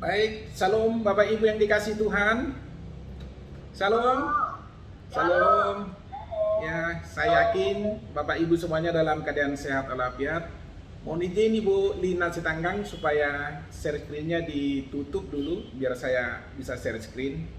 Baik, Salam Bapak Ibu yang dikasih Tuhan. Salam. Salam. Ya, saya yakin Bapak Ibu semuanya dalam keadaan sehat walafiat. Mohon izin Ibu Lina Sitanggang supaya share screen-nya ditutup dulu biar saya bisa share screen.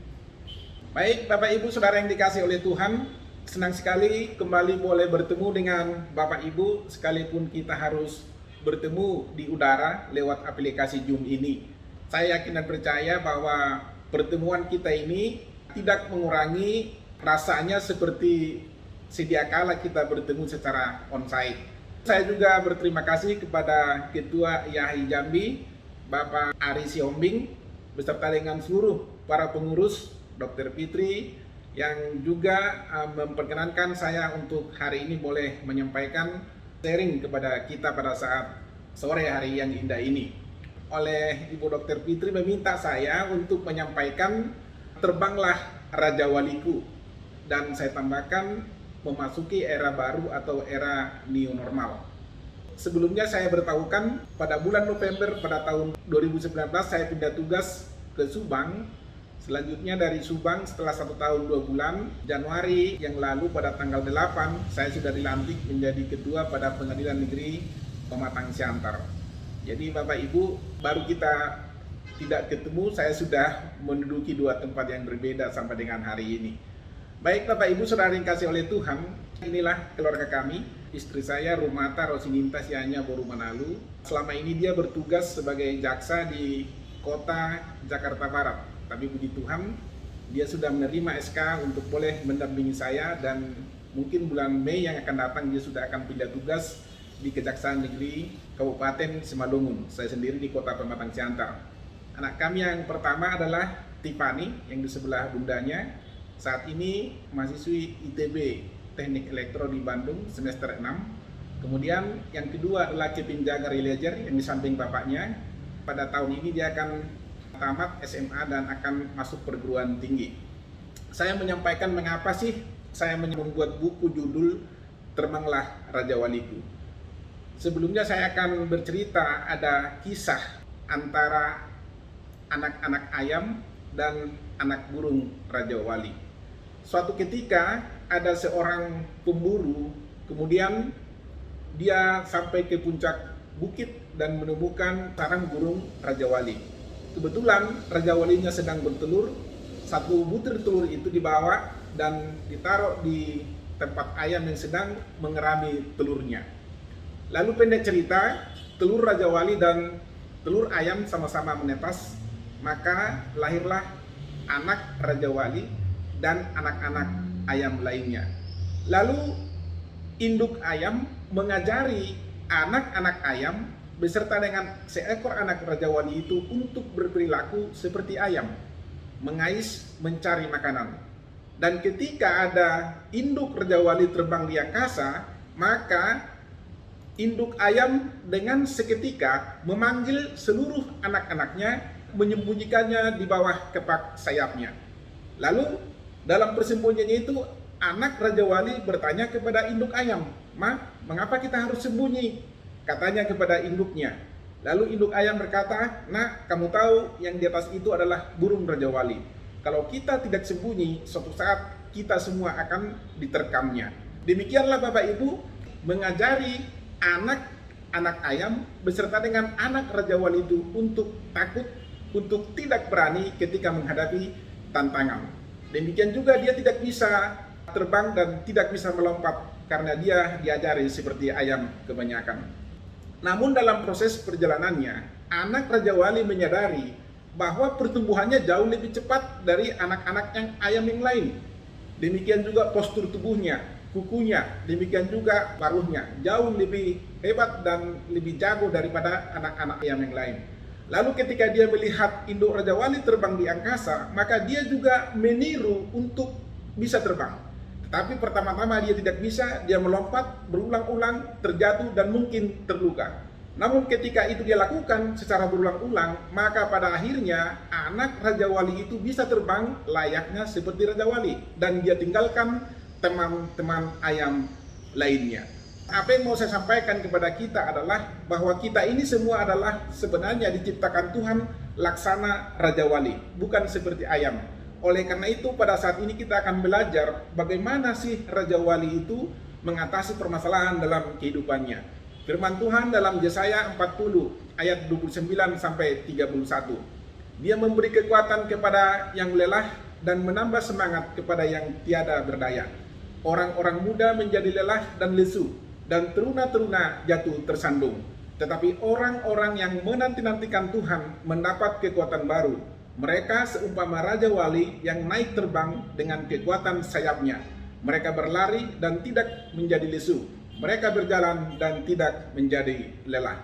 Baik, Bapak Ibu Saudara yang dikasih oleh Tuhan, senang sekali kembali boleh bertemu dengan Bapak Ibu sekalipun kita harus bertemu di udara lewat aplikasi Zoom ini. Saya yakin dan percaya bahwa pertemuan kita ini tidak mengurangi rasanya seperti sedia kala kita bertemu secara onsite. Saya juga berterima kasih kepada Ketua IAHI Jambi, Bapak Ari Siombing, beserta dengan seluruh para pengurus, Dr. Fitri, yang juga memperkenankan saya untuk hari ini boleh menyampaikan sharing kepada kita pada saat sore hari yang indah ini. Oleh Ibu Dr. Fitri meminta saya untuk menyampaikan terbanglah Raja Waliku, dan saya tambahkan memasuki era baru atau era new normal. Sebelumnya saya beritahukan pada bulan November pada tahun 2019 saya pindah tugas ke Subang. Selanjutnya dari Subang setelah 1 tahun 2 bulan, Januari yang lalu pada tanggal 8 saya sudah dilantik menjadi ketua pada Pengadilan Negeri Pematang Siantar. Jadi Bapak Ibu, baru kita tidak ketemu, saya sudah menduduki 2 tempat yang berbeda sampai dengan hari ini. Baik Bapak Ibu Saudara yang kasih oleh Tuhan, inilah keluarga kami. Istri saya Rumata Rosininta Sianya Boru Manalu. Selama ini dia bertugas sebagai jaksa di kota Jakarta Barat. Tapi puji Tuhan, dia sudah menerima SK untuk boleh mendampingi saya, dan mungkin bulan Mei yang akan datang dia sudah akan pindah tugas di Kejaksaan Negeri Kabupaten Simalungun. Saya sendiri di Kota Pematang Siantar. Anak kami yang pertama adalah Tiffany yang di sebelah bundanya. Saat ini mahasiswi ITB Teknik Elektro di Bandung semester 6. Kemudian yang kedua adalah Kevin Jagar Ilejer yang di samping bapaknya. Pada tahun ini dia akan tamat SMA dan akan masuk perguruan tinggi. Saya menyampaikan mengapa sih saya membuat buku judul Terbanglah Raja Waliku. Sebelumnya saya akan bercerita ada kisah antara anak-anak ayam dan anak burung Raja Wali. Suatu ketika ada seorang pemburu, kemudian dia sampai ke puncak bukit dan menemukan sarang burung Raja Wali. Kebetulan Raja Walinya sedang bertelur, satu butir telur itu dibawa dan ditaruh di tempat ayam yang sedang mengerami telurnya. Lalu pendek cerita, telur Raja Wali dan telur ayam sama-sama menetas, maka lahirlah anak Raja Wali dan anak-anak ayam lainnya. Lalu induk ayam mengajari anak-anak ayam beserta dengan seekor anak Raja Wali itu untuk berperilaku seperti ayam, mengais mencari makanan. Dan ketika ada induk Raja Wali terbang di angkasa, maka induk ayam dengan seketika memanggil seluruh anak-anaknya, menyembunyikannya di bawah kepak sayapnya. Lalu dalam persembunyiannya itu anak Raja Wali bertanya kepada induk ayam, "Ma, mengapa kita harus sembunyi?" Katanya kepada induknya. Lalu induk ayam berkata, "Nak, kamu tahu yang di atas itu adalah burung Raja Wali. Kalau kita tidak sembunyi, suatu saat kita semua akan diterkamnya." Demikianlah Bapak Ibu mengajari anak-anak ayam beserta dengan anak Raja Wali itu untuk takut, untuk tidak berani ketika menghadapi tantangan. Demikian juga dia tidak bisa terbang dan tidak bisa melompat karena dia diajari seperti ayam kebanyakan. Namun dalam proses perjalanannya, anak Raja Wali menyadari bahwa pertumbuhannya jauh lebih cepat dari anak-anak yang ayam yang lain. Demikian juga postur tubuhnya, kukunya, demikian juga paruhnya jauh lebih hebat dan lebih jago daripada anak-anak ayam yang lain. Lalu ketika dia melihat induk Raja Wali terbang di angkasa, maka dia juga meniru untuk bisa terbang. Tetapi pertama-tama dia tidak bisa, dia melompat berulang-ulang, terjatuh dan mungkin terluka. Namun ketika itu dia lakukan secara berulang-ulang, maka pada akhirnya anak Raja Wali itu bisa terbang layaknya seperti Raja Wali, dan dia tinggalkan teman-teman ayam lainnya. Apa yang mau saya sampaikan kepada kita adalah bahwa kita ini semua adalah sebenarnya diciptakan Tuhan laksana Raja Wali, bukan seperti ayam. Oleh karena itu pada saat ini kita akan belajar bagaimana sih Raja Wali itu mengatasi permasalahan dalam kehidupannya. Firman Tuhan dalam Yesaya 40 ayat 29 sampai 31. Dia memberi kekuatan kepada yang lelah dan menambah semangat kepada yang tiada berdaya. Orang-orang muda menjadi lelah dan lesu, dan teruna-teruna jatuh tersandung. Tetapi orang-orang yang menanti-nantikan Tuhan mendapat kekuatan baru. Mereka seumpama Raja Wali yang naik terbang dengan kekuatan sayapnya. Mereka berlari dan tidak menjadi lesu. Mereka berjalan dan tidak menjadi lelah.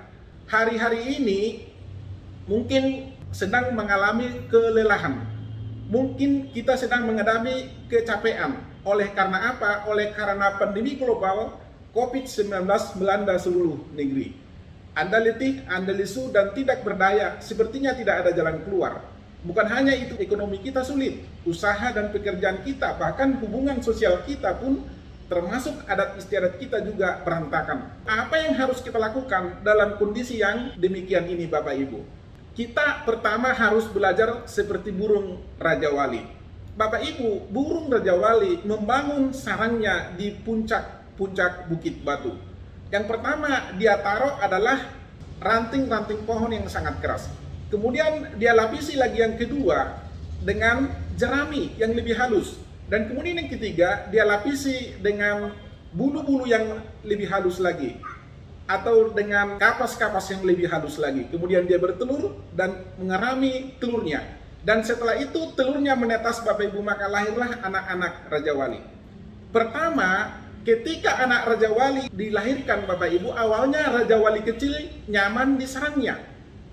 Hari-hari ini mungkin sedang mengalami kelelahan. Mungkin kita sedang mengalami kecapean. Oleh karena apa? Oleh karena pandemi global COVID-19 melanda seluruh negeri. Anda letih, Anda lesu dan tidak berdaya, sepertinya tidak ada jalan keluar. Bukan hanya itu, ekonomi kita sulit, usaha dan pekerjaan kita, bahkan hubungan sosial kita pun termasuk adat istiadat kita juga berantakan. Apa yang harus kita lakukan dalam kondisi yang demikian ini Bapak Ibu? Kita pertama harus belajar seperti burung Raja Wali. Bapak Ibu, burung Raja Wali membangun sarangnya di puncak bukit batu. Yang pertama dia taruh adalah ranting-ranting pohon yang sangat keras. Kemudian dia lapisi lagi yang kedua dengan jerami yang lebih halus. Dan kemudian yang ketiga dia lapisi dengan bulu-bulu yang lebih halus lagi. Atau dengan kapas-kapas yang lebih halus lagi. Kemudian dia bertelur dan mengerami telurnya. Dan setelah itu telurnya menetas Bapak Ibu, maka lahirlah anak-anak Raja Wali. Pertama, ketika anak Raja Wali dilahirkan Bapak Ibu, awalnya Raja Wali kecil nyaman di sarangnya.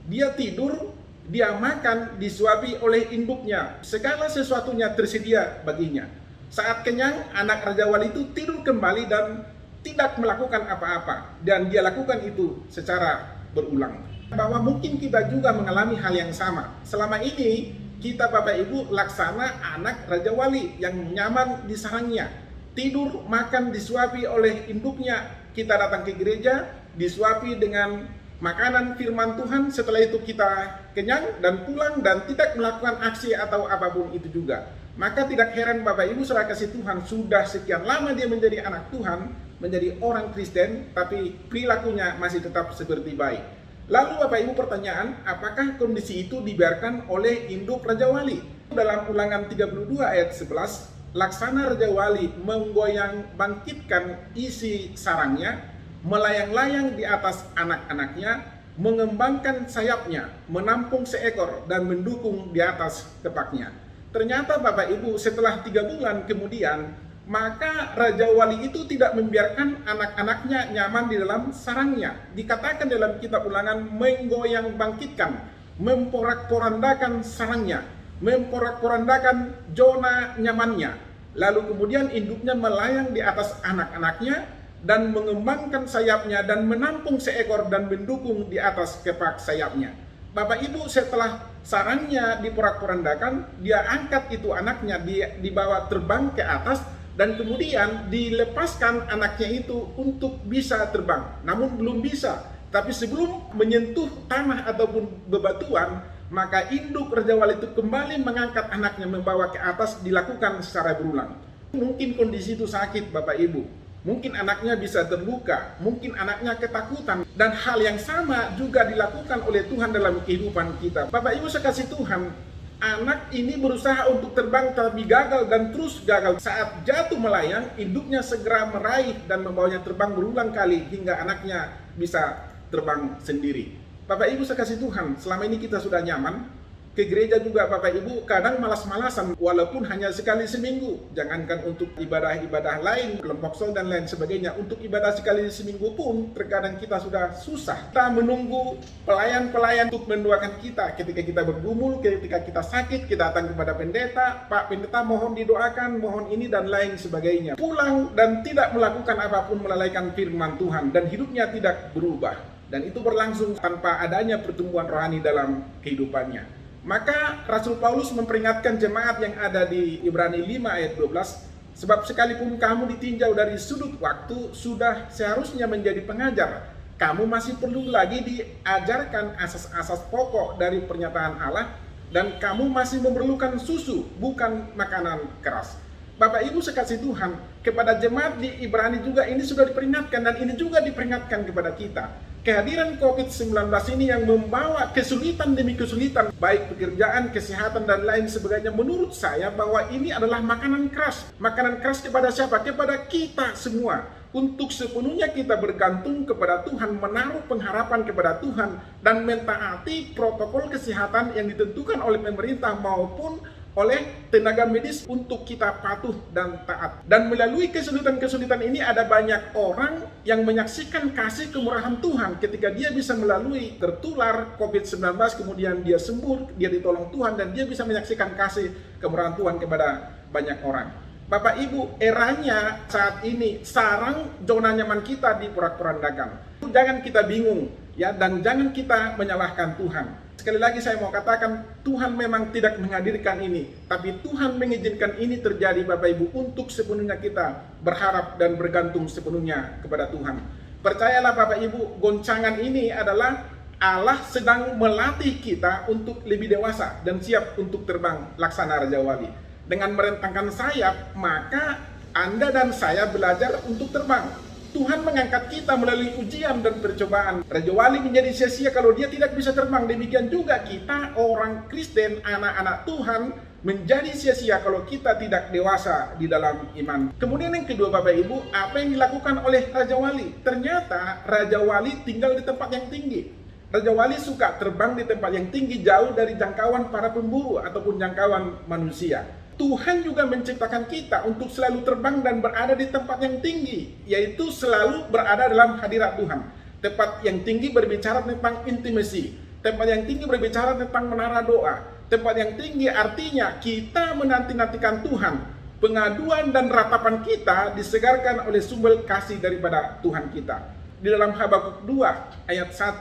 Dia tidur, dia makan, disuapi oleh induknya. Segala sesuatunya tersedia baginya. Saat kenyang, anak Raja Wali itu tidur kembali dan tidak melakukan apa-apa. Dan dia lakukan itu secara berulang. Bahwa mungkin kita juga mengalami hal yang sama. Selama ini, kita Bapak Ibu laksana anak Raja Wali yang nyaman di sarangnya. Tidur, makan, disuapi oleh induknya. Kita datang ke gereja, disuapi dengan makanan firman Tuhan. Setelah itu kita kenyang dan pulang dan tidak melakukan aksi atau apapun itu juga. Maka tidak heran Bapak Ibu saudara kasih Tuhan, sudah sekian lama dia menjadi anak Tuhan, menjadi orang Kristen, tapi perilakunya masih tetap seperti baik. Lalu Bapak Ibu pertanyaan, apakah kondisi itu dibiarkan oleh induk Raja Wali? Dalam Ulangan 32 ayat 11, laksana Raja Wali menggoyang bangkitkan isi sarangnya, melayang-layang di atas anak-anaknya, mengembangkan sayapnya, menampung seekor dan mendukung di atas tepaknya. Ternyata Bapak Ibu setelah 3 bulan kemudian, maka Raja Wali itu tidak membiarkan anak-anaknya nyaman di dalam sarangnya. Dikatakan dalam kitab Ulangan, menggoyang bangkitkan, memporak-porandakan sarangnya, memporak-porandakan zona nyamannya. Lalu kemudian induknya melayang di atas anak-anaknya dan mengembangkan sayapnya dan menampung seekor dan mendukung di atas kepak sayapnya. Bapak Ibu setelah sarangnya diporak-porandakan, dia angkat itu anaknya, dibawa terbang ke atas, dan kemudian dilepaskan anaknya itu untuk bisa terbang. Namun belum bisa. Tapi sebelum menyentuh tanah ataupun bebatuan, maka induk Raja Wali itu kembali mengangkat anaknya, membawa ke atas, dilakukan secara berulang. Mungkin kondisi itu sakit Bapak Ibu. Mungkin anaknya bisa terluka, mungkin anaknya ketakutan. Dan hal yang sama juga dilakukan oleh Tuhan dalam kehidupan kita. Bapak Ibu sekasih Tuhan, anak ini berusaha untuk terbang tapi gagal dan terus gagal. Saat jatuh melayang, induknya segera meraih dan membawanya terbang berulang kali hingga anaknya bisa terbang sendiri. Bapak Ibu sekasih Tuhan, selama ini kita sudah nyaman. Ke gereja juga Bapak Ibu kadang malas-malasan walaupun hanya sekali seminggu. Jangankan untuk ibadah-ibadah lain, kelompok sol dan lain sebagainya. Untuk ibadah sekali seminggu pun terkadang kita sudah susah. Kita menunggu pelayan-pelayan untuk mendoakan kita. Ketika kita bergumul, ketika kita sakit, kita datang kepada pendeta. Pak pendeta mohon didoakan, mohon ini dan lain sebagainya. Pulang dan tidak melakukan apapun melalaikan firman Tuhan. Dan hidupnya tidak berubah. Dan itu berlangsung tanpa adanya pertumbuhan rohani dalam kehidupannya. Maka Rasul Paulus memperingatkan jemaat yang ada di Ibrani 5 ayat 12, sebab sekalipun kamu ditinjau dari sudut waktu, sudah seharusnya menjadi pengajar. kamu masih perlu lagi diajarkan asas-asas pokok dari pernyataan Allah, dan kamu masih memerlukan susu, bukan makanan keras. Bapak Ibu sekasih Tuhan, kepada jemaat di Ibrani juga ini sudah diperingatkan, dan ini juga diperingatkan kepada kita. Kehadiran COVID-19 ini yang membawa kesulitan demi kesulitan, baik pekerjaan, kesehatan, dan lain sebagainya, menurut saya bahwa ini adalah makanan keras. Makanan keras kepada siapa? Kepada kita semua. Untuk sepenuhnya kita bergantung kepada Tuhan, menaruh pengharapan kepada Tuhan, dan mentaati protokol kesehatan yang ditentukan oleh pemerintah maupun oleh tenaga medis untuk kita patuh dan taat. Dan melalui kesulitan-kesulitan ini ada banyak orang yang menyaksikan kasih kemurahan Tuhan ketika dia bisa melalui tertular COVID-19, kemudian dia sembuh, dia ditolong Tuhan, dan dia bisa menyaksikan kasih kemurahan Tuhan kepada banyak orang. Bapak Ibu, eranya saat ini sarang zona nyaman kita diporak-porandakan. Jangan kita bingung ya, dan jangan kita menyalahkan Tuhan. Sekali lagi saya mau katakan, Tuhan memang tidak menghadirkan ini, tapi Tuhan mengizinkan ini terjadi Bapak Ibu, untuk sepenuhnya kita berharap dan bergantung sepenuhnya kepada Tuhan. Percayalah Bapak Ibu, goncangan ini adalah Allah sedang melatih kita untuk lebih dewasa dan siap untuk terbang laksana Raja Wali. Dengan merentangkan sayap, maka Anda dan saya belajar untuk terbang. Tuhan mengangkat kita melalui ujian dan percobaan. Raja Wali menjadi sia-sia kalau dia tidak bisa terbang. Demikian juga kita orang Kristen, anak-anak Tuhan, menjadi sia-sia kalau kita tidak dewasa di dalam iman. Kemudian yang kedua Bapak Ibu, apa yang dilakukan oleh Raja Wali? Ternyata Raja Wali tinggal di tempat yang tinggi. Raja Wali suka terbang di tempat yang tinggi, jauh dari jangkauan para pemburu ataupun jangkauan manusia. Tuhan juga menciptakan kita untuk selalu terbang dan berada di tempat yang tinggi, yaitu selalu berada dalam hadirat Tuhan. Tempat yang tinggi berbicara tentang intimasi, tempat yang tinggi berbicara tentang menara doa, tempat yang tinggi artinya kita menanti-nantikan Tuhan. Pengaduan dan ratapan kita disegarkan oleh sumber kasih daripada Tuhan kita. Di dalam Habakuk 2 ayat 1,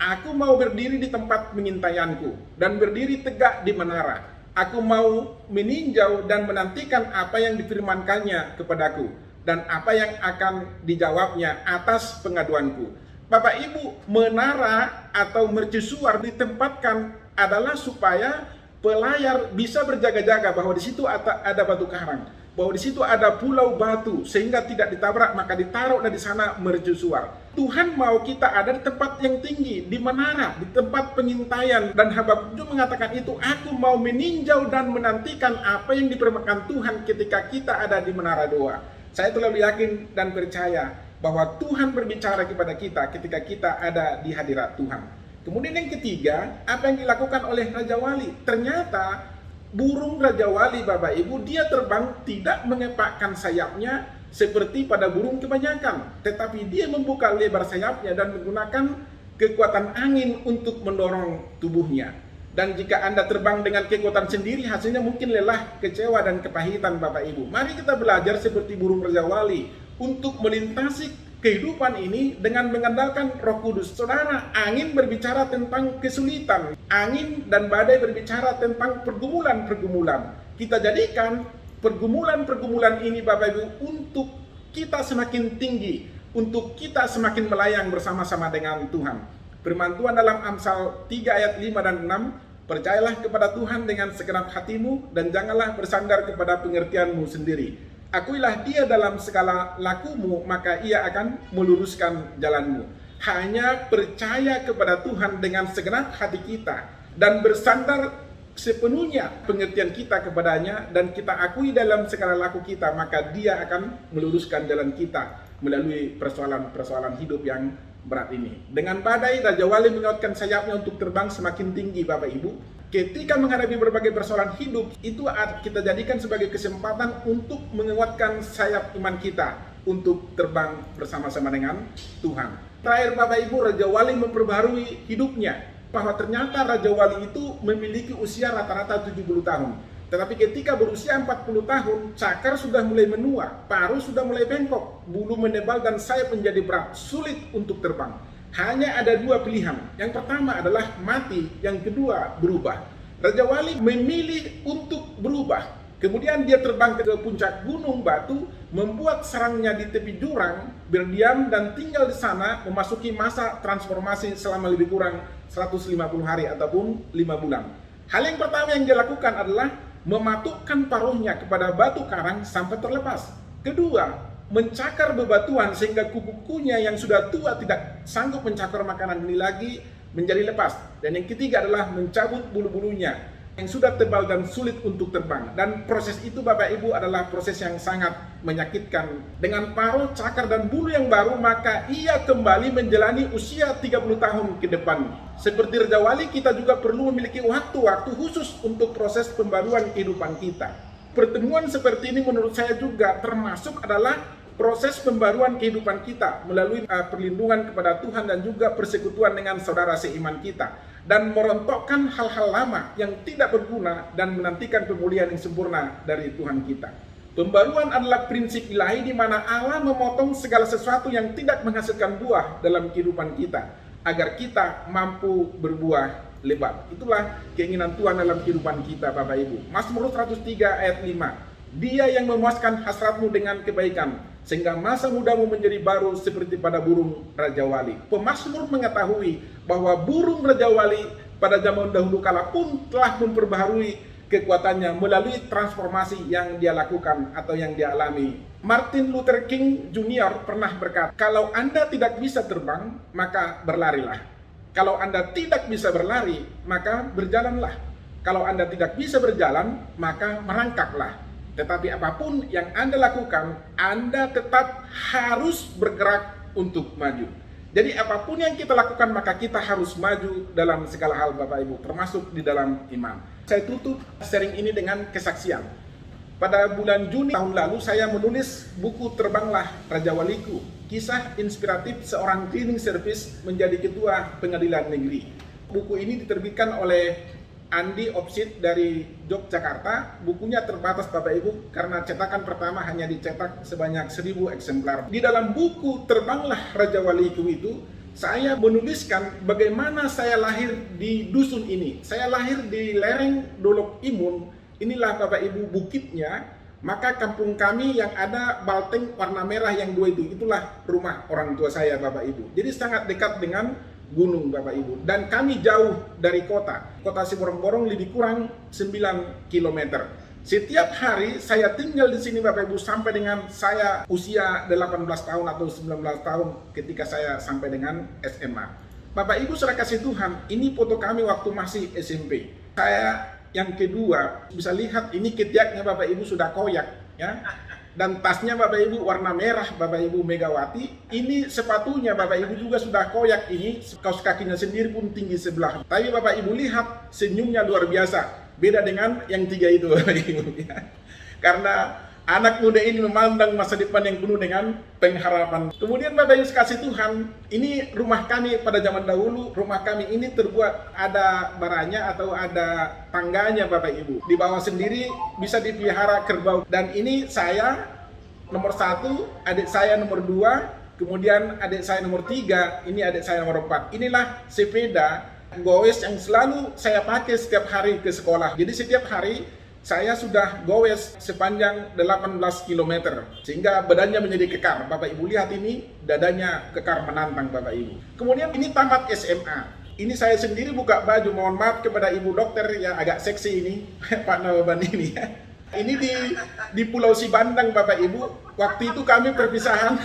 aku mau berdiri di tempat pengintaianku dan berdiri tegak di menara. Aku mau meninjau dan menantikan apa yang difirmankannya kepadaku dan apa yang akan dijawabnya atas pengaduanku. Bapak Ibu, menara atau mercusuar ditempatkan adalah supaya pelayar bisa berjaga-jaga bahwa di situ ada batu karang, bahwa di situ ada pulau batu sehingga tidak ditabrak, maka ditaruh di sana mercusuar. Tuhan mau kita ada di tempat yang tinggi, di menara, di tempat pengintaian, dan Habakuk juga mengatakan itu, aku mau meninjau dan menantikan apa yang dipermakan Tuhan ketika kita ada di menara doa. Saya terlalu yakin dan percaya bahwa Tuhan berbicara kepada kita ketika kita ada di hadirat Tuhan. Kemudian yang ketiga, apa yang dilakukan oleh Raja Wali? Ternyata burung Raja Wali Bapak Ibu, dia terbang tidak mengepakkan sayapnya seperti pada burung kebanyakan, tetapi dia membuka lebar sayapnya dan menggunakan kekuatan angin untuk mendorong tubuhnya. Dan jika Anda terbang dengan kekuatan sendiri, hasilnya mungkin lelah, kecewa, dan kepahitan Bapak Ibu. Mari kita belajar seperti burung Raja Wali untuk melintasi kehidupan ini dengan mengandalkan Roh Kudus. Saudara, angin berbicara tentang kesulitan, angin dan badai berbicara tentang pergumulan-pergumulan. Kita jadikan pergumulan-pergumulan ini Bapak Ibu untuk kita semakin tinggi, untuk kita semakin melayang bersama-sama dengan Tuhan. Firman Tuhan dalam Amsal 3 ayat 5 dan 6, percayalah kepada Tuhan dengan segenap hatimu dan janganlah bersandar kepada pengertianmu sendiri. Akuilah dia dalam segala lakumu, maka ia akan meluruskan jalanmu. Hanya percaya kepada Tuhan dengan segenap hati kita dan bersandar sepenuhnya pengertian kita kepadanya, dan kita akui dalam segala laku kita, maka dia akan meluruskan jalan kita melalui persoalan-persoalan hidup yang berat ini. Dengan badai, Raja Wali menguatkan sayapnya untuk terbang semakin tinggi Bapak Ibu. Ketika menghadapi berbagai persoalan hidup, itu kita jadikan sebagai kesempatan untuk menguatkan sayap iman kita untuk terbang bersama-sama dengan Tuhan. Terakhir Bapak Ibu, Raja Wali memperbaharui hidupnya, bahwa ternyata Raja Wali itu memiliki usia rata-rata 70 tahun. Tetapi ketika berusia 40 tahun, cakar sudah mulai menua, paruh sudah mulai bengkok, bulu menebal dan sayap menjadi berat, sulit untuk terbang. Hanya ada dua pilihan. Yang pertama adalah mati, yang kedua berubah. Raja Wali memilih untuk berubah. Kemudian dia terbang ke puncak gunung batu, membuat sarangnya di tepi jurang, berdiam dan tinggal di sana, memasuki masa transformasi selama lebih kurang 150 hari ataupun 5 bulan. Hal yang pertama yang dia lakukan adalah mematukkan paruhnya kepada batu karang sampai terlepas. Kedua, mencakar bebatuan sehingga kuku-kukunya yang sudah tua tidak sanggup mencakar makanan ini lagi menjadi lepas. Dan yang ketiga adalah mencabut bulu-bulunya yang sudah tebal dan sulit untuk terbang. Dan proses itu Bapak Ibu adalah proses yang sangat menyakitkan. Dengan paruh, cakar dan bulu yang baru, maka ia kembali menjalani usia 30 tahun ke depan. Seperti Raja Wali, kita juga perlu memiliki waktu-waktu khusus untuk proses pembaruan kehidupan kita. Pertemuan seperti ini menurut saya juga termasuk adalah proses pembaruan kehidupan kita melalui perlindungan kepada Tuhan dan juga persekutuan dengan saudara seiman kita, dan merontokkan hal-hal lama yang tidak berguna dan menantikan pemulihan yang sempurna dari Tuhan kita. Pembaruan adalah prinsip ilahi di mana Allah memotong segala sesuatu yang tidak menghasilkan buah dalam kehidupan kita agar kita mampu berbuah lebat. Itulah keinginan Tuhan dalam kehidupan kita Bapak Ibu. Mazmur 103 ayat 5. Dia yang memuaskan hasratmu dengan kebaikan, sehingga masa mudamu menjadi baru seperti pada burung Raja Wali. Pemazmur mengetahui bahwa burung Raja Wali pada zaman dahulu kala pun telah memperbaharui kekuatannya melalui transformasi yang dia lakukan atau yang dia alami. Martin Luther King Jr. pernah berkata, kalau Anda tidak bisa terbang, maka berlarilah. Kalau Anda tidak bisa berlari, maka berjalanlah. Kalau Anda tidak bisa berjalan, maka merangkaklah. Tetapi apapun yang Anda lakukan, Anda tetap harus bergerak untuk maju. Jadi apapun yang kita lakukan, maka kita harus maju dalam segala hal Bapak Ibu, termasuk di dalam iman. Saya tutup sharing ini dengan kesaksian. Pada bulan Juni tahun lalu, saya menulis buku Terbanglah Raja Waliku, kisah inspiratif seorang cleaning service menjadi ketua pengadilan negeri. Buku ini diterbitkan oleh Andi Opsit dari Yogyakarta. Bukunya terbatas Bapak Ibu karena cetakan pertama hanya dicetak sebanyak 1000 eksemplar. Di dalam buku Terbanglah Raja Waliku itu, saya menuliskan bagaimana saya lahir di dusun ini. Saya lahir di lereng Dolok Imun. Inilah Bapak Ibu bukitnya. Maka kampung kami yang ada balteng warna merah yang dua itu, itulah rumah orang tua saya Bapak Ibu. Jadi sangat dekat dengan gunung Bapak Ibu, dan kami jauh dari kota Siborong-Borong lebih kurang 9 km. Setiap hari saya tinggal di sini Bapak Ibu sampai dengan saya usia 18 tahun atau 19 tahun ketika saya sampai dengan SMA. Bapak Ibu saudara kasih Tuhan, ini foto kami waktu masih SMP. Saya yang kedua, bisa lihat ini ketiaknya Bapak Ibu sudah koyak ya. Dan tasnya Bapak Ibu warna merah Bapak Ibu Megawati. Ini sepatunya Bapak Ibu juga sudah koyak ini. Kaos kakinya sendiri pun tinggi sebelah. Tapi Bapak Ibu lihat senyumnya luar biasa. Beda dengan yang tiga itu Bapak Ibu ya. Karena anak muda ini memandang masa depan yang penuh dengan pengharapan. Kemudian Bapak Ibu kasih Tuhan, ini rumah kami pada zaman dahulu. Rumah kami ini terbuat ada baranya atau ada tangganya Bapak Ibu. Di bawah sendiri bisa dipelihara kerbau. Dan ini saya nomor 1, adik saya nomor 2, kemudian adik saya nomor 3, ini adik saya nomor 4. Inilah sepeda gowes yang selalu saya pakai setiap hari ke sekolah. Jadi setiap hari saya sudah gowes sepanjang 18 km sehingga badannya menjadi kekar. Bapak Ibu lihat ini, dadanya kekar menantang Bapak Ibu. Kemudian ini tamat SMA. Ini saya sendiri buka baju, mohon maaf kepada ibu dokter yang agak seksi ini, Pak Nawaban ini ya. Ini di Pulau Sibandang Bapak Ibu. Waktu itu kami perpisahan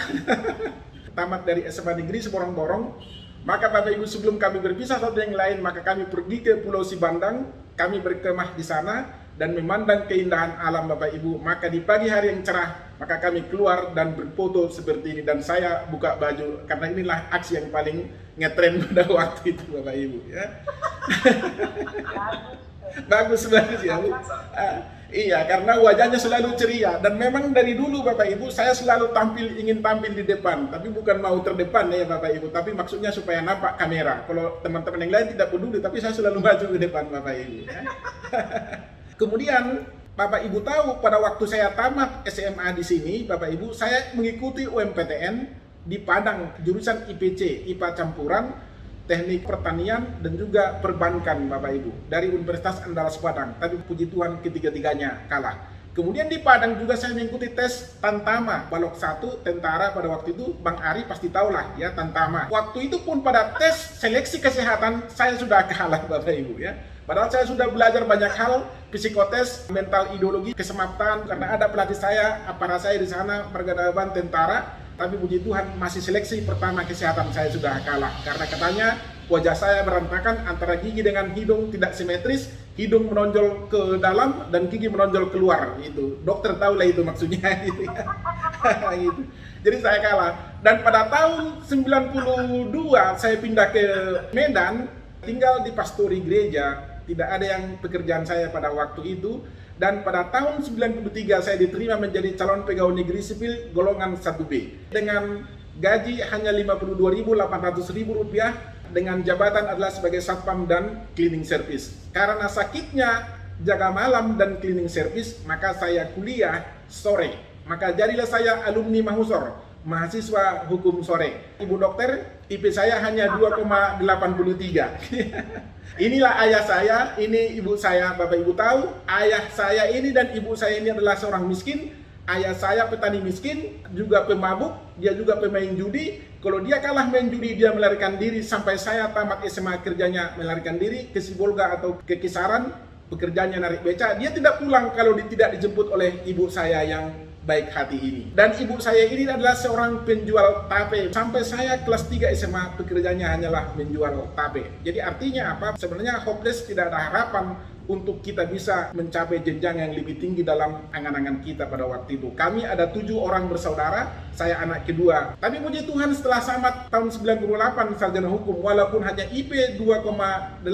tamat dari SMA Negeri Siborong-Borong. Maka Bapak Ibu sebelum kami berpisah satu yang lain, maka kami pergi ke Pulau Sibandang. Kami berkemah di sana dan memandang keindahan alam Bapak Ibu. Maka di pagi hari yang cerah, maka kami keluar dan berfoto seperti ini. Dan saya buka baju, karena inilah aksi yang paling ngetren pada waktu itu Bapak Ibu ya. Bagus ya Bu. Iya, karena wajahnya selalu ceria. Dan memang dari dulu Bapak Ibu, saya selalu ingin tampil di depan. Tapi bukan mau terdepan ya Bapak Ibu, tapi maksudnya supaya nampak kamera. Kalau teman-teman yang lain tidak peduli, tapi saya selalu maju ke depan Bapak Ibu ya. Kemudian Bapak Ibu tahu pada waktu saya tamat SMA di sini, Bapak Ibu, saya mengikuti UMPTN di Padang, jurusan IPC, IPA campuran, teknik pertanian dan juga perbankan Bapak Ibu, dari Universitas Andalas Padang. Tapi puji Tuhan ketiga-tiganya kalah. Kemudian di Padang juga saya mengikuti tes Tantama, Balok 1, tentara pada waktu itu, Bang Ari pasti tahu lah ya, Tantama. Waktu itu pun pada tes seleksi kesehatan saya sudah kalah Bapak Ibu ya. Padahal saya sudah belajar banyak hal, psikotes, mental ideologi, kesemaptan, karena ada pelatih saya, aparat saya di sana, pergadaban tentara. Tapi puji Tuhan masih seleksi pertama kesehatan saya sudah kalah. Karena katanya wajah saya berantakan antara gigi dengan hidung tidak simetris, hidung menonjol ke dalam dan gigi menonjol keluar. Itu dokter tahu lah itu maksudnya gitu ya. Gitu. Jadi saya kalah. Dan pada tahun 92 saya pindah ke Medan, tinggal di pastori gereja. Tidak ada yang pekerjaan saya pada waktu itu. Dan pada tahun 93 saya diterima menjadi calon pegawai negeri sipil golongan 1B dengan gaji hanya Rp52.800 dengan jabatan adalah sebagai satpam dan cleaning service. Karena sakitnya jaga malam dan cleaning service, maka saya kuliah sore. Maka jadilah saya alumni Mahusor, mahasiswa hukum sore. Ibu dokter, IP saya hanya 2,83. Inilah ayah saya, ini ibu saya. Bapak Ibu tahu, ayah saya ini dan ibu saya ini adalah seorang miskin. Ayah saya petani miskin, juga pemabuk, dia juga pemain judi. Kalau dia kalah main judi, dia melarikan diri. Sampai saya tamat SMA kerjanya melarikan diri ke Sibolga atau ke Kisaran, pekerjaannya narik beca. Dia tidak pulang kalau tidak dijemput oleh ibu saya yang baik hati ini. Dan ibu saya ini adalah seorang penjual tape. Sampai saya kelas 3 SMA pekerjaannya hanyalah menjual tape. Jadi artinya apa? Sebenarnya hopeless, tidak ada harapan untuk kita bisa mencapai jenjang yang lebih tinggi dalam angan-angan kita pada waktu itu. Kami ada 7 orang bersaudara, saya anak kedua. Tapi puji Tuhan setelah tamat tahun 98 sarjana hukum, walaupun hanya IP 2,83,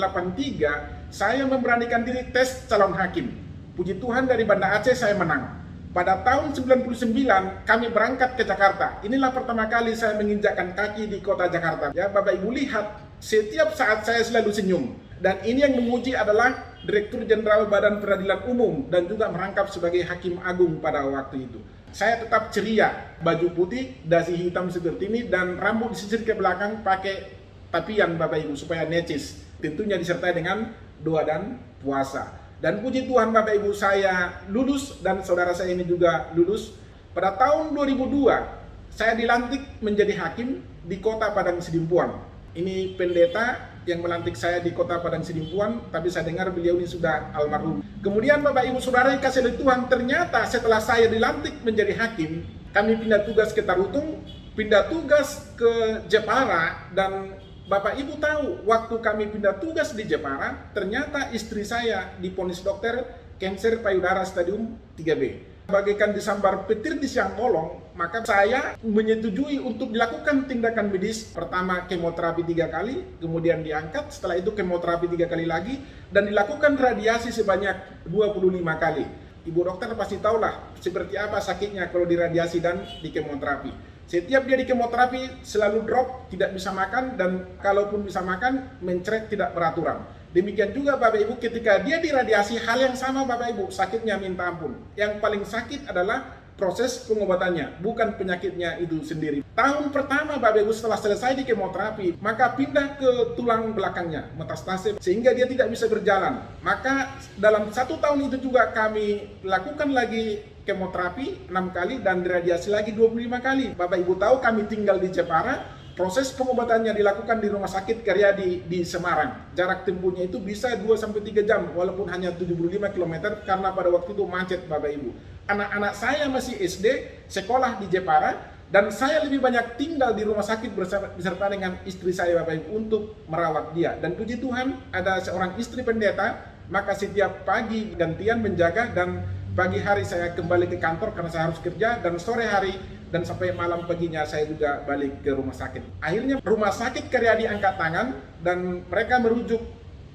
saya memberanikan diri tes calon hakim. Puji Tuhan dari Banda Aceh saya menang. Pada tahun 99 kami berangkat ke Jakarta. Inilah pertama kali saya menginjakkan kaki di kota Jakarta. Ya, Bapak Ibu lihat, setiap saat saya selalu senyum. Dan ini yang menguji adalah Direktur Jenderal Badan Peradilan Umum dan juga merangkap sebagai Hakim Agung pada waktu itu. Saya tetap ceria, baju putih, dasi hitam seperti ini, dan rambut disisir ke belakang pakai tapian Bapak Ibu supaya necis. Tentunya disertai dengan doa dan puasa. Dan puji Tuhan Bapak Ibu, saya lulus dan saudara saya ini juga lulus. Pada tahun 2002 saya dilantik menjadi hakim di kota Padang Sidimpuan. Ini pendeta yang melantik saya di kota Padang Sidimpuan, tapi saya dengar beliau ini sudah almarhum. Kemudian Bapak Ibu Saudara yang kasih oleh Tuhan, ternyata setelah saya dilantik menjadi hakim, kami pindah tugas ke Tarutung, pindah tugas ke Jepara. Dan Bapak Ibu tahu, waktu kami pindah tugas di Jepara, ternyata istri saya divonis dokter kanker payudara stadium 3B. Bagaikan disambar petir di siang bolong, maka saya menyetujui untuk dilakukan tindakan medis. Pertama kemoterapi 3 kali, kemudian diangkat, setelah itu kemoterapi 3 kali lagi, dan dilakukan radiasi sebanyak 25 kali. Ibu dokter pasti tahulah seperti apa sakitnya kalau diradiasi dan di kemoterapi. Setiap dia di kemoterapi selalu drop, tidak bisa makan, dan kalaupun bisa makan, mencret tidak beraturan. Demikian juga Bapak Ibu ketika dia diradiasi, hal yang sama Bapak Ibu, sakitnya minta ampun. Yang paling sakit adalah proses pengobatannya, bukan penyakitnya itu sendiri. Tahun pertama Bapak Ibu setelah selesai di kemoterapi, maka pindah ke tulang belakangnya, metastase, sehingga dia tidak bisa berjalan. Maka dalam 1 tahun itu juga kami lakukan lagi kemoterapi 6 kali dan diradiasi lagi 25 kali. Bapak Ibu tahu kami tinggal di Jepara. Proses pengobatannya dilakukan di Rumah Sakit Karyadi di Semarang. Jarak tempuhnya itu bisa 2-3 jam, walaupun hanya 75 km karena pada waktu itu macet Bapak Ibu. Anak-anak saya masih SD, sekolah di Jepara, dan saya lebih banyak tinggal di rumah sakit beserta dengan istri saya Bapak Ibu untuk merawat dia. Dan puji Tuhan ada seorang istri pendeta, maka setiap pagi gantian menjaga, dan pagi hari saya kembali ke kantor karena saya harus kerja, dan sore hari dan sampai malam paginya saya juga balik ke rumah sakit. Akhirnya Rumah Sakit Karyadi angkat tangan dan mereka merujuk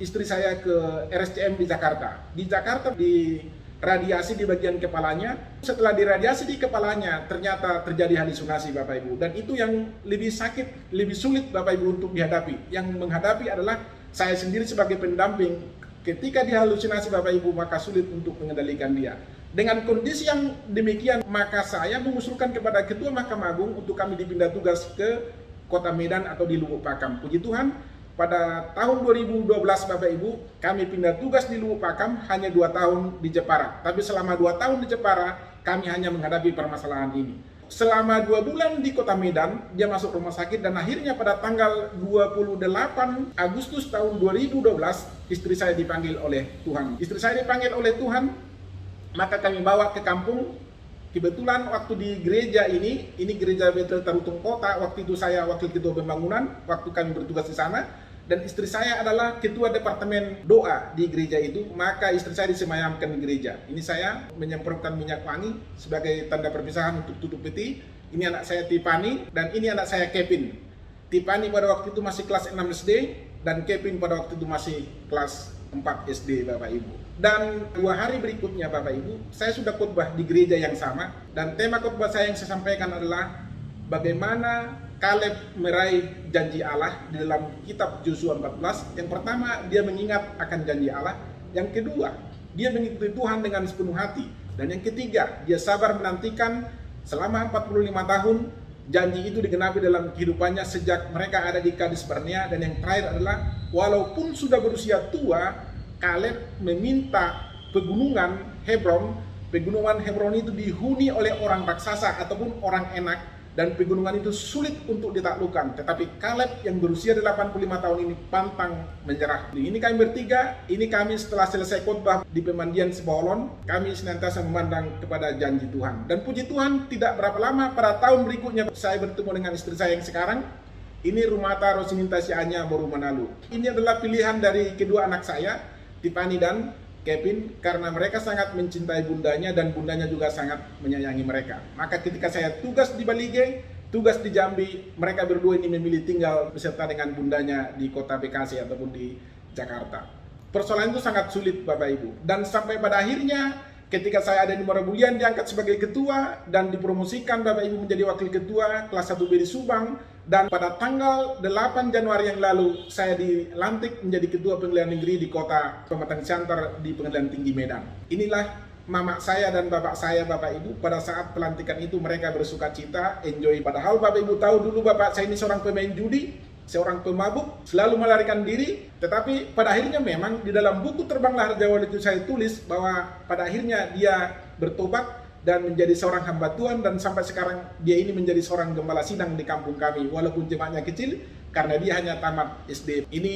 istri saya ke RSCM di Jakarta. Di Jakarta di radiasi di bagian kepalanya. Setelah diradiasi di kepalanya ternyata terjadi halusinasi Bapak Ibu. Dan itu yang lebih sakit, lebih sulit Bapak Ibu untuk dihadapi. Yang menghadapi adalah saya sendiri sebagai pendamping. Ketika dihalusinasi Bapak Ibu, maka sulit untuk mengendalikan dia. Dengan kondisi yang demikian, maka saya mengusulkan kepada Ketua Mahkamah Agung untuk kami dipindah tugas ke Kota Medan atau di Lubuk Pakam. Puji Tuhan, pada tahun 2012 Bapak Ibu, kami pindah tugas di Lubuk Pakam hanya 2 tahun di Jepara. Tapi selama 2 tahun di Jepara, kami hanya menghadapi permasalahan ini. Selama 2 bulan di Kota Medan, dia masuk rumah sakit dan akhirnya pada tanggal 28 Agustus tahun 2012, istri saya dipanggil oleh Tuhan. Istri saya dipanggil oleh Tuhan, maka kami bawa ke kampung. Kebetulan waktu di gereja ini gereja Betel Tarutung Kota, waktu itu saya wakil ketua pembangunan, waktu kami bertugas di sana. Dan istri saya adalah ketua departemen doa di gereja itu, maka istri saya disemayamkan di gereja. Ini saya menyemprotkan minyak wangi sebagai tanda perpisahan untuk tutup peti. Ini anak saya Tiffany dan ini anak saya Kevin. Tiffany pada waktu itu masih kelas 6 SD dan Kevin pada waktu itu masih kelas 4 SD Bapak Ibu. Dan 2 hari berikutnya Bapak Ibu, saya sudah khotbah di gereja yang sama dan tema khotbah saya yang saya sampaikan adalah bagaimana Kaleb meraih janji Allah di dalam kitab Yosua 14. Yang pertama, dia mengingat akan janji Allah. Yang kedua, dia mengikuti Tuhan dengan sepenuh hati. Dan yang ketiga, dia sabar menantikan selama 45 tahun janji itu digenapi dalam kehidupannya sejak mereka ada di Kades Barnea. Dan yang terakhir adalah walaupun sudah berusia tua, Kaleb meminta pegunungan Hebron. Pegunungan Hebron itu dihuni oleh orang raksasa ataupun orang enak. Dan pegunungan itu sulit untuk ditaklukkan. Tetapi Kaleb yang berusia 85 tahun ini pantang menyerah. Ini kami bertiga, ini kami setelah selesai khotbah di pemandian Sebolon, kami senantiasa memandang kepada janji Tuhan. Dan puji Tuhan, tidak berapa lama pada tahun berikutnya saya bertemu dengan istri saya yang sekarang. Ini Rumata Rosininta Sianya Boru Manalu. Ini adalah pilihan dari kedua anak saya, Tiffany dan Kevin, karena mereka sangat mencintai bundanya dan bundanya juga sangat menyayangi mereka. Maka ketika saya tugas di Balige, tugas di Jambi, mereka berdua ini memilih tinggal beserta dengan bundanya di kota Bekasi ataupun di Jakarta. Persoalan itu sangat sulit Bapak Ibu. Dan sampai pada akhirnya ketika saya ada di Muara Bulian diangkat sebagai ketua dan dipromosikan Bapak Ibu menjadi wakil ketua kelas 1B di Subang. Dan pada tanggal 8 Januari yang lalu saya dilantik menjadi ketua pengadilan negeri di kota Pematang Siantar di Pengadilan Tinggi Medan. Inilah mama saya dan bapak saya Bapak Ibu. Pada saat pelantikan itu mereka bersuka cita, enjoy. Padahal Bapak Ibu tahu dulu bapak saya ini seorang pemain judi, seorang pemabuk, selalu melarikan diri. Tetapi pada akhirnya memang di dalam buku Terbang Lahar Jawa itu saya tulis bahwa pada akhirnya dia bertobat dan menjadi seorang hamba Tuhan, dan sampai sekarang dia ini menjadi seorang gembala sidang di kampung kami walaupun jemaatnya kecil karena dia hanya tamat SD. Ini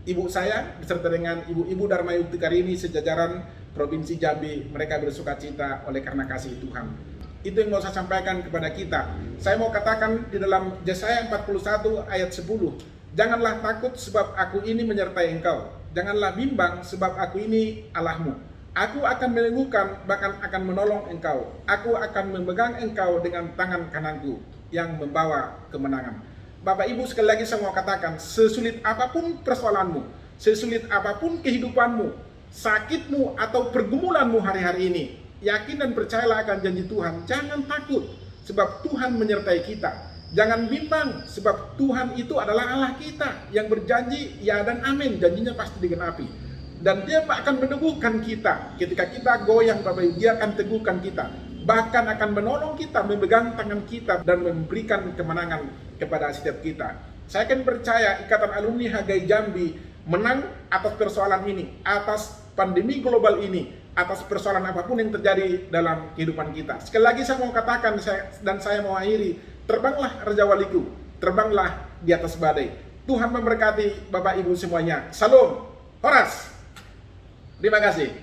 ibu saya beserta dengan ibu-ibu Dharma Yukti Karini sejajaran Provinsi Jambi, mereka bersuka cita oleh karena kasih Tuhan. Itu yang mau saya sampaikan kepada kita. Saya mau katakan di dalam Yesaya 41 ayat 10, janganlah takut sebab aku ini menyertai engkau, janganlah bimbang sebab aku ini Allahmu. Aku akan meneguhkan, bahkan akan menolong engkau. Aku akan memegang engkau dengan tangan kananku yang membawa kemenangan. Bapak Ibu, sekali lagi saya mau katakan, sesulit apapun persoalanmu, sesulit apapun kehidupanmu, sakitmu atau pergumulanmu hari-hari ini, yakin dan percayalah akan janji Tuhan. Jangan takut, sebab Tuhan menyertai kita. Jangan bimbang, sebab Tuhan itu adalah Allah kita yang berjanji ya dan amin, janjinya pasti digenapi. Dan dia akan meneguhkan kita. Ketika kita goyang Bapak Ibu, dia akan teguhkan kita. Bahkan akan menolong kita, memegang tangan kita dan memberikan kemenangan kepada setiap kita. Saya akan percaya Ikatan Alumni Hagai Jambi menang atas persoalan ini, atas pandemi global ini, atas persoalan apapun yang terjadi dalam kehidupan kita. Sekali lagi saya mau katakan dan saya mau akhiri, terbanglah Raja Waliku, terbanglah di atas badai. Tuhan memberkati Bapak Ibu semuanya. Salam, Horas. Terima kasih.